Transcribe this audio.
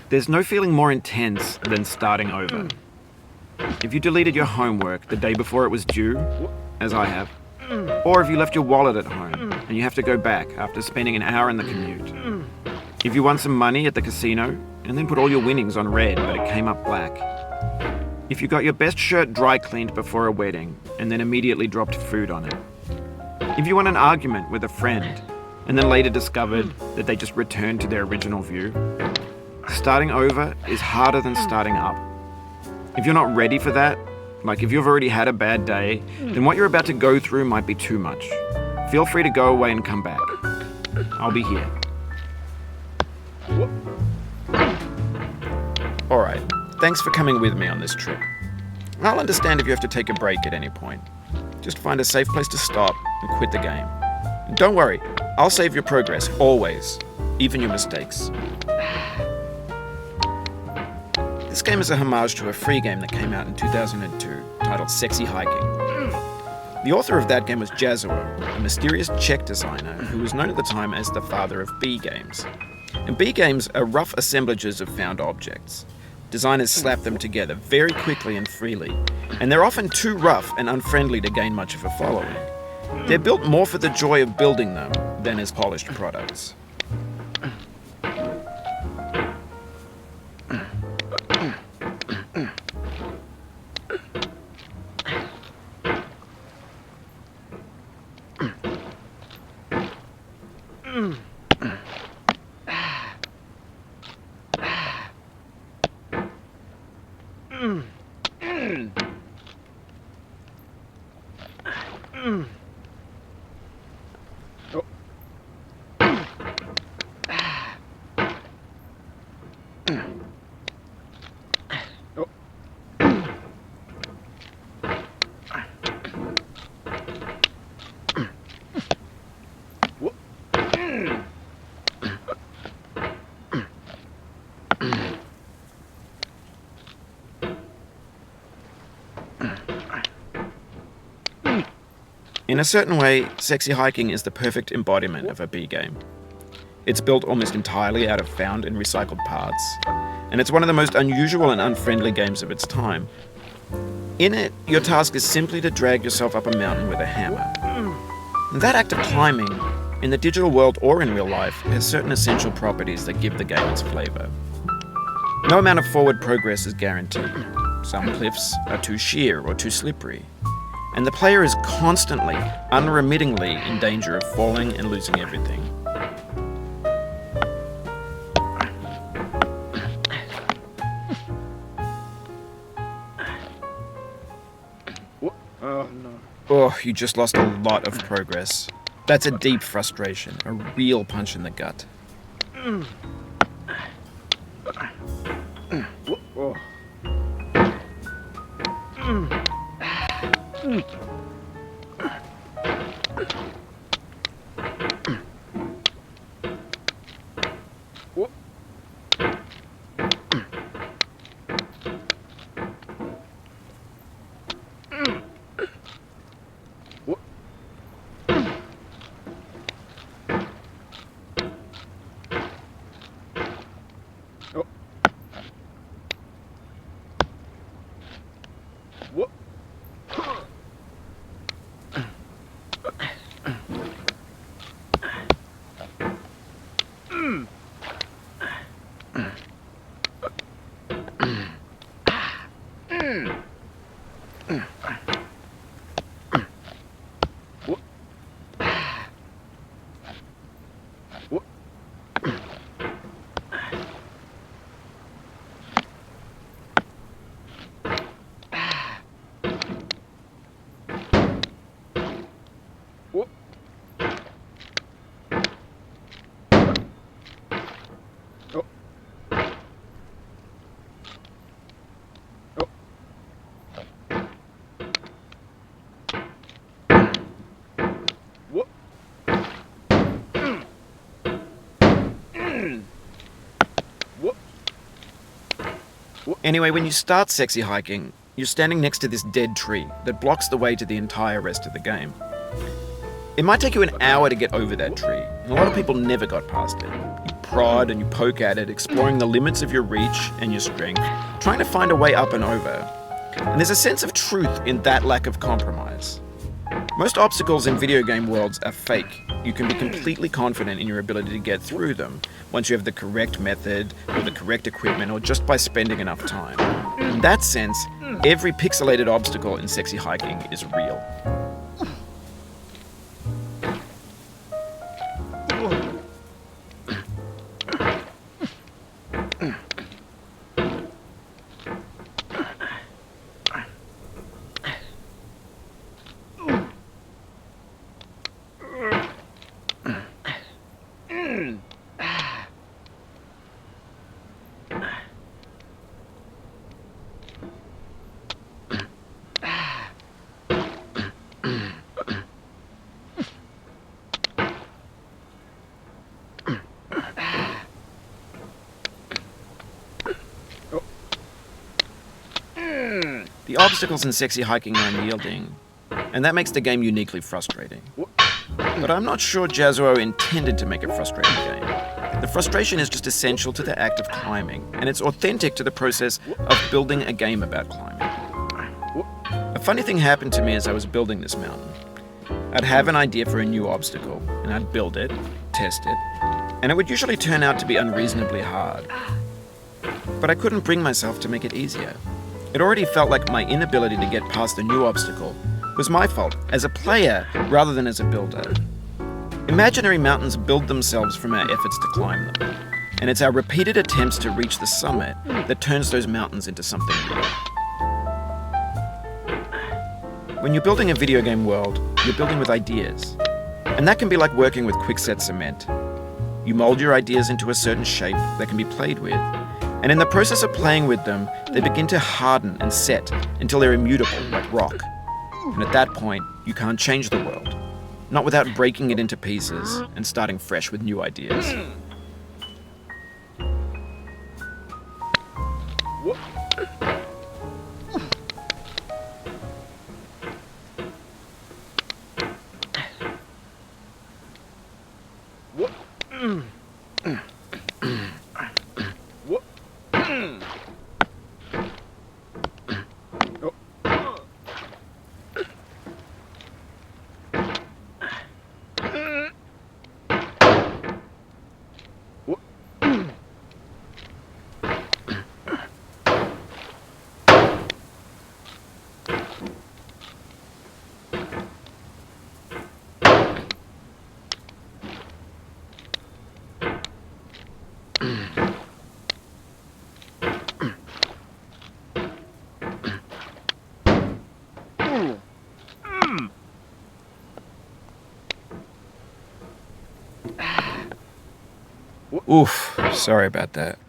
There's no feeling more intense than starting over. If you deleted your homework the day before it was due, as I have, or if you left your wallet at home and you have to go back after spending an hour in the commute. If you won some money at the casino and then put all your winnings on red but it came up black. If you got your best shirt dry cleaned before a wedding and then immediately dropped food on it. If you won an argument with a friend and then later discovered that they just returned to their original view. Starting over is harder than starting up. If you're not ready for that, like if you've already had a bad day, then what you're about to go through might be too much. Feel free to go away and come back. I'll be here. Alright, thanks for coming with me on this trip. I'll understand if you have to take a break at any point. Just find a safe place to stop and quit the game. And don't worry, I'll save your progress, always, even your mistakes. This game is a homage to a free game that came out in 2002, titled Sexy Hiking. The author of that game was Jazuo, a mysterious Czech designer who was known at the time as the father of B games. And B games are rough assemblages of found objects. Designers slap them together very quickly and freely, and they're often too rough and unfriendly to gain much of a following. They're built more for the joy of building them than as polished products. In a certain way, Sexy Hiking is the perfect embodiment of a B game. It's built almost entirely out of found and recycled parts, and it's one of the most unusual and unfriendly games of its time. In it, your task is simply to drag yourself up a mountain with a hammer. And that act of climbing, in the digital world or in real life, has certain essential properties that give the game its flavour. No amount of forward progress is guaranteed. Some cliffs are too sheer or too slippery. And the player is constantly, unremittingly in danger of falling and losing everything. Oh, you just lost a lot of progress. That's a deep frustration, a real punch in the gut. Anyway, when you start Sexy Hiking, you're standing next to this dead tree that blocks the way to the entire rest of the game. It might take you an hour to get over that tree, and a lot of people never got past it. You prod and you poke at it, exploring the limits of your reach and your strength, trying to find a way up and over. And there's a sense of truth in that lack of compromise. Most obstacles in video game worlds are fake. You can be completely confident in your ability to get through them once you have the correct method or the correct equipment or just by spending enough time. In that sense, every pixelated obstacle in Sexy Hiking is real. The obstacles in Sexy Hiking are unyielding, and that makes the game uniquely frustrating. But I'm not sure Jazuo intended to make a frustrating game. The frustration is just essential to the act of climbing, and it's authentic to the process of building a game about climbing. A funny thing happened to me as I was building this mountain. I'd have an idea for a new obstacle, and I'd build it, test it, and it would usually turn out to be unreasonably hard. But I couldn't bring myself to make it easier. It already felt like my inability to get past a new obstacle was my fault as a player rather than as a builder. Imaginary mountains build themselves from our efforts to climb them, and it's our repeated attempts to reach the summit that turns those mountains into something real. When you're building a video game world, you're building with ideas, and that can be like working with quickset cement. You mold your ideas into a certain shape that can be played with, and in the process of playing with them, they begin to harden and set until they're immutable, like rock. And at that point, you can't change the world. Not without breaking it into pieces and starting fresh with new ideas. Oof, sorry about that.